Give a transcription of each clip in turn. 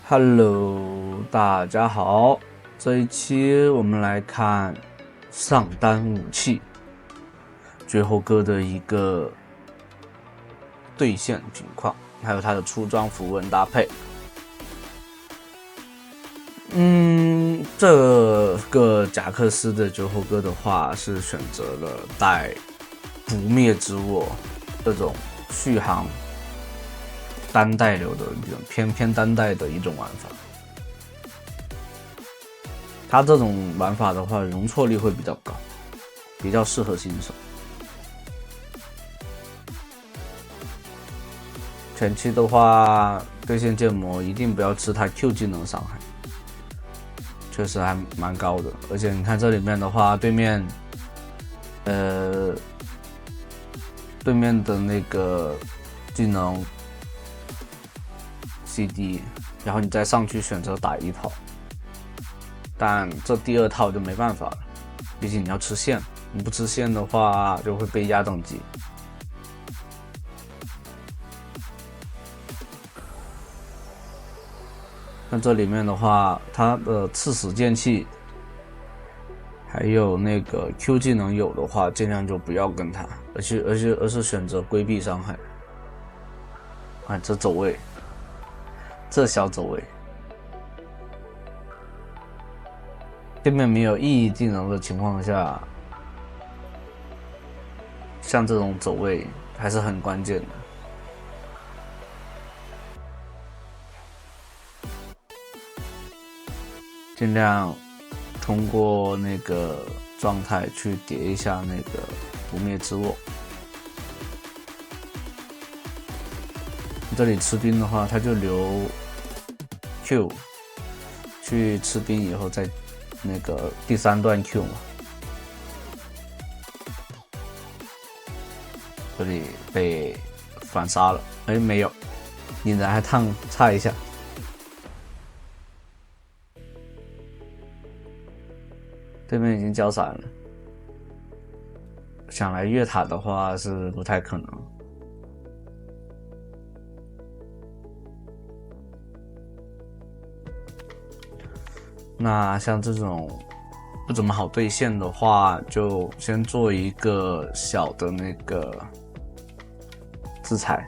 Hello，大家好，这一期我们来看上单武器绝后哥的一个兑现情况，还有它的出装符文搭配。这个贾克斯的绝后哥的话是选择了带不灭之握这种续航单带流的一种偏单带的一种玩法。它这种玩法的话，容错率会比较高，比较适合新手。前期的话，对线建模一定不要吃它 Q 技能伤害，确实还蛮高的。而且你看这里面的话，对面的那个技能 CD， 然后你再上去选择打一套，但这第二套就没办法了，毕竟你要吃线，你不吃线的话就会被压等级。那这里面的话，它的刺死剑气还有那个 Q 技能有的话，尽量就不要跟它，而是选择规避伤害。啊，这走位，这小走位，对面没有意义技能的情况下，像这种走位还是很关键的。尽量通过那个状态去叠一下那个不灭之握。这里吃兵的话，他就留 Q 去吃兵以后再那个第三段 Q 嘛。这里被反杀了，哎，没有，引燃还差一下。对面已经交闪了，想来越塔的话是不太可能。那像这种不怎么好对线的话，就先做一个小的那个制裁。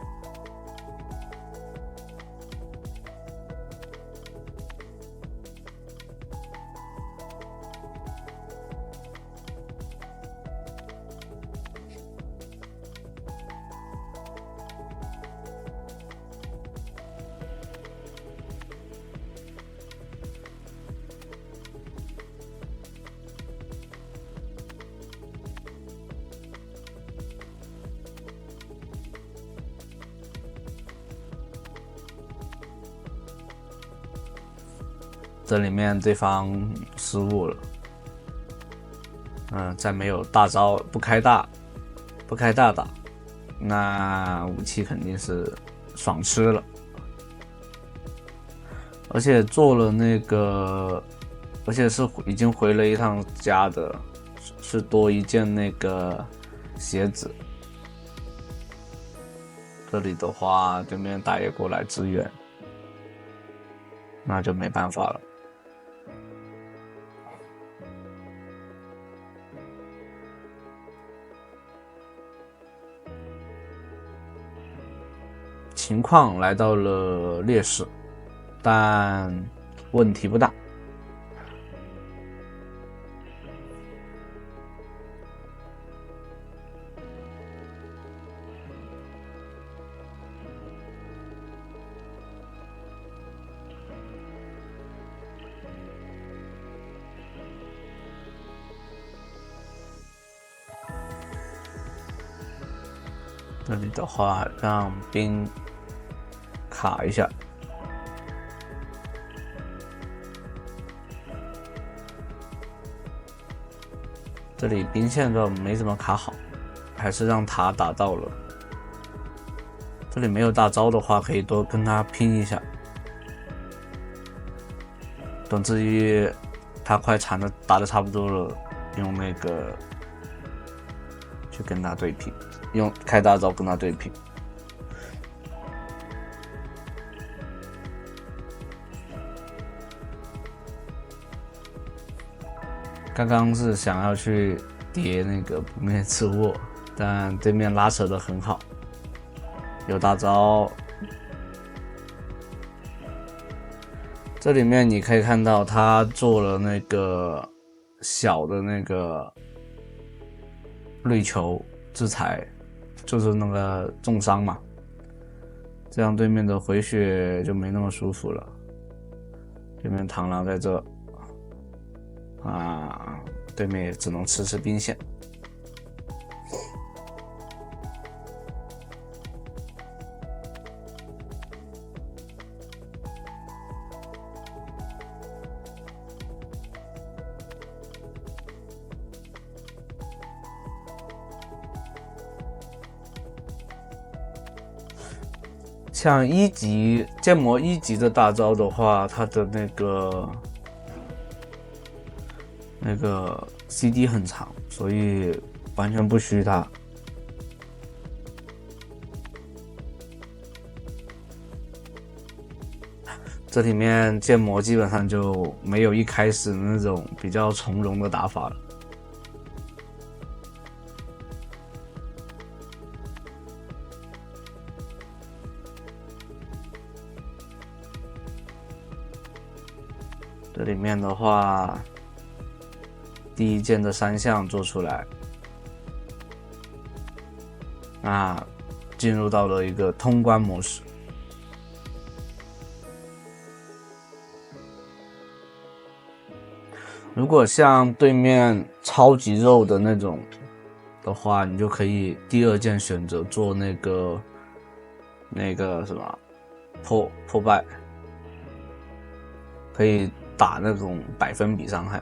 这里面对方失误了，再没有大招不开大打，那武器肯定是爽吃了。而且做了那个，而且是已经回了一趟家的，是多一件那个鞋子。这里的话，对面打野过来支援，那就没办法了。情况来到了劣势，但问题不大。这里的话，让兵卡一下。这里兵线都没怎么卡好，还是让塔打到了。这里没有大招的话，可以多跟他拼一下。等至于他快残的打的差不多了，用那个去跟他对拼，用开大招跟他对拼。刚刚是想要去叠那个不灭之握，但对面拉扯的很好，有大招。这里面你可以看到他做了那个小的那个绿球制裁，就是那个重伤嘛，这样对面的回血就没那么舒服了。对面螳螂在这啊，对面也只能吃兵线。像1级剑魔1级的大招的话，它的那个 CD 很长，所以完全不虚它。这里面剑魔基本上就没有一开始那种比较从容的打法了。这里面的话，第一件的3项做出来，进入到了一个通关模式。如果像对面超级肉的那种的话，你就可以第2件选择做那个什么破败，可以打那种100%伤害。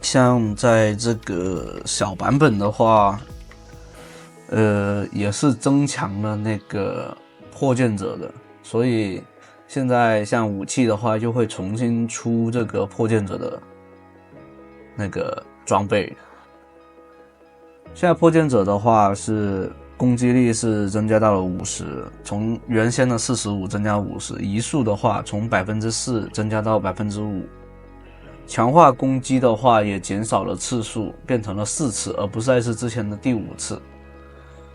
像在这个小版本的话，也是增强了那个破剑者的，所以现在像武器的话，就会重新出这个破剑者的那个装备。现在破剑者的话是攻击力是增加到了50%，从原先的45增加50%，移速的话从4%增加到5%，强化攻击的话也减少了次数，变成了4次，而不再是之前的第5次。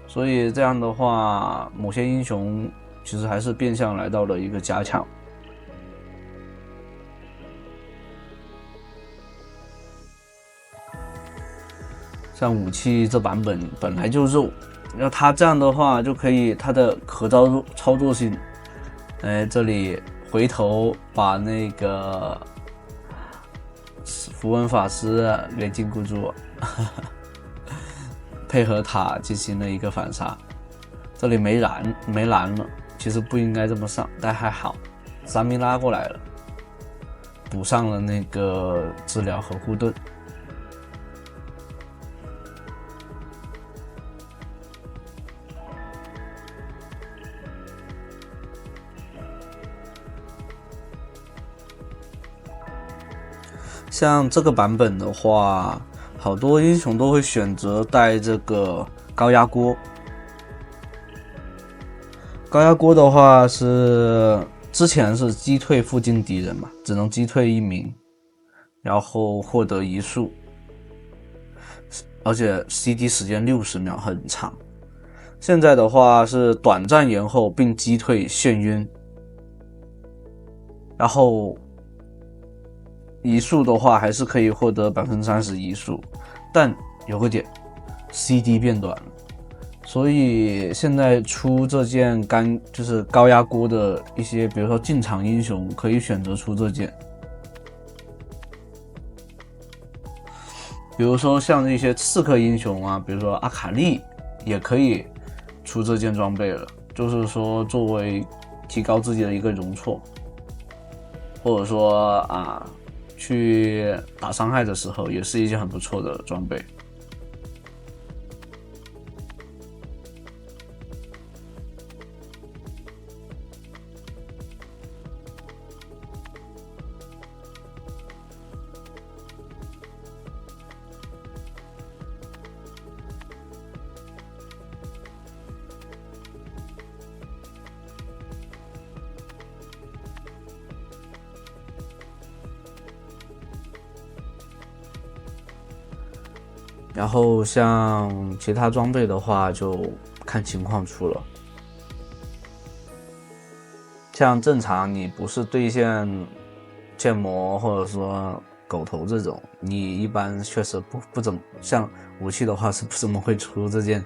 所以这样的话，某些英雄其实还是变相来到了一个加强。像武器这版本本来就肉，要它这样的话就可以，它的可操作性，这里回头把那个符文法师给禁锢住，配合塔进行了一个反杀。这里没蓝了，其实不应该这么上，但还好3米拉过来了，补上了那个治疗和护盾。像这个版本的话，好多英雄都会选择带这个高压锅。高压锅的话是之前是击退附近敌人嘛，只能击退1名，然后获得移速，而且 CD 时间60秒很长。现在的话是短暂延后并击退眩晕，然后移速的话还是可以获得30%移速，但有个点 ，CD 变短了，所以现在出这件就是高压锅的一些，比如说进场英雄可以选择出这件，比如说像一些刺客英雄啊，比如说阿卡丽也可以出这件装备了，就是说作为提高自己的一个容错，或者说去打伤害的时候也是一件很不错的装备。然后像其他装备的话就看情况出了，像正常你不是对线剑魔或者说狗头这种，你一般确实不怎么，像武器的话是不怎么会出这件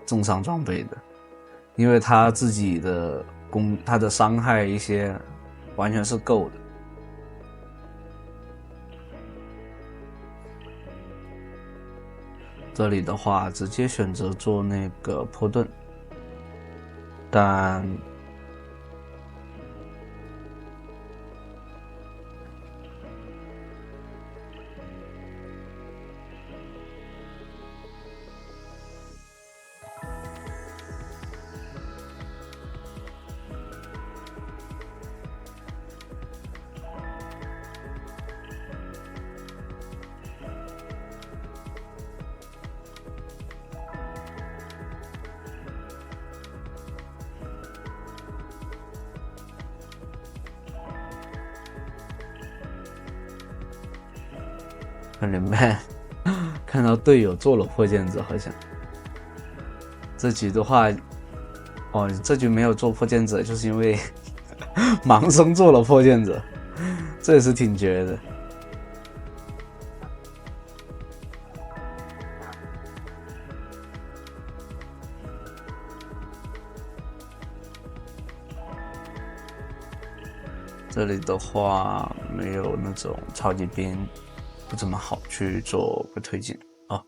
重伤装备的，因为他自己的他的伤害一些完全是够的。这里的话直接选择做那个破盾，但看里面看到队友做了破剑者，好像这局的话，这局没有做破剑者，就是因为盲僧做了破剑者，这也是挺绝的。这里的话没有那种超级兵，不怎么好去做个推进哦，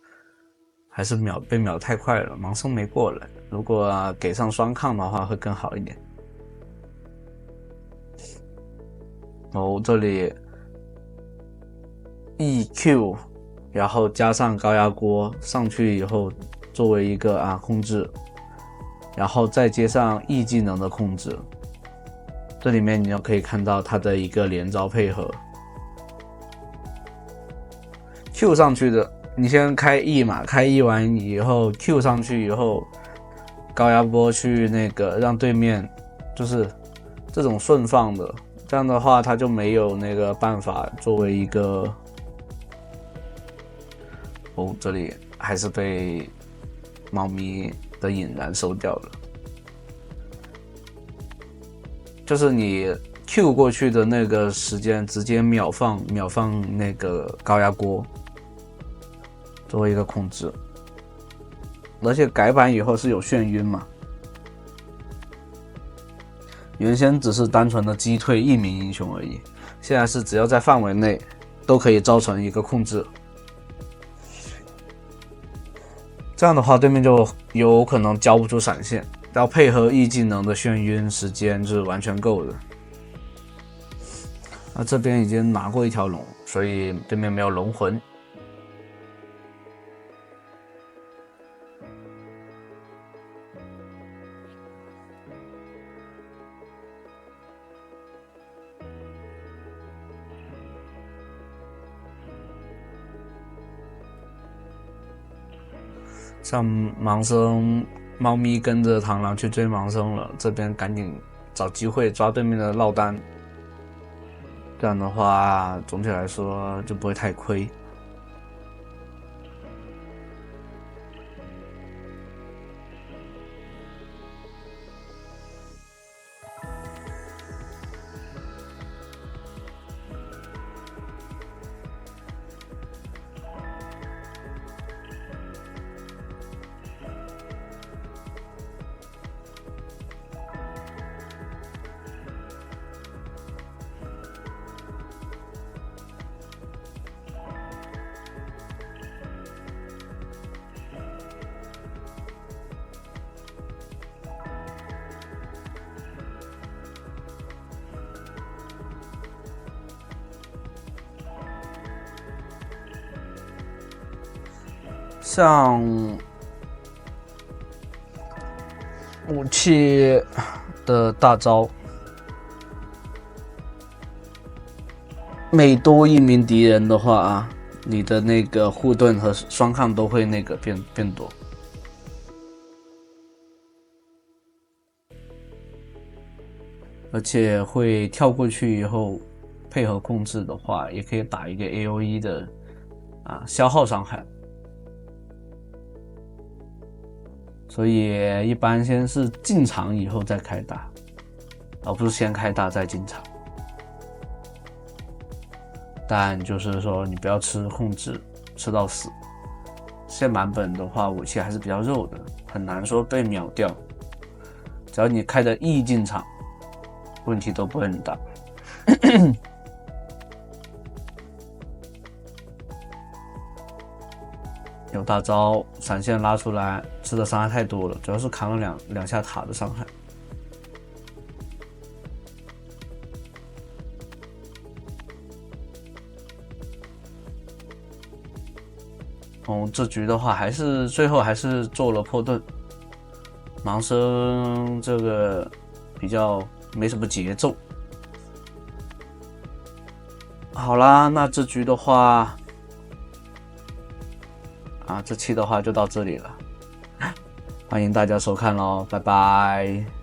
还是被秒太快了，盲僧没过来。如果给上双抗的话会更好一点。这里 EQ， 然后加上高压锅上去以后，作为一个控制，然后再接上 E 技能的控制。这里面你就可以看到它的一个连招配合。Q 上去的，你先开 E 嘛，开 E 完以后 Q 上去以后，高压波去那个让对面就是这种顺放的，这样的话他就没有那个办法作为一个。哦，这里还是被猫咪的引燃收掉了。就是你 Q 过去的那个时间，直接秒放那个高压锅，作为一个控制。而且改版以后是有眩晕嘛，原先只是单纯的击退一名英雄而已，现在是只要在范围内都可以造成一个控制。这样的话，对面就有可能交不出闪现，要配合 E 技能的眩晕时间是完全够的。那这边已经拿过一条龙，所以对面没有龙魂。像盲僧猫咪跟着螳螂去追盲僧了，这边赶紧找机会抓对面的落单，这样的话总体来说就不会太亏。像武器的大招，每多一名敌人的话啊，你的那个护盾和双抗都会那个变多。而且会跳过去以后，配合控制的话，也可以打一个 AOE 的消耗伤害。所以一般先是进场以后再开大，而不是先开大再进场。但就是说你不要吃控制，吃到死。现版本的话，武器还是比较肉的，很难说被秒掉。只要你开着 E 进场，问题都不会很大。有大招，闪现拉出来，吃的伤害太多了，主要是扛了两下塔的伤害。这局的话最后还是做了破盾。盲僧这个比较没什么节奏。好啦，那这局的话这期的话就到这里了，欢迎大家收看咯，拜拜。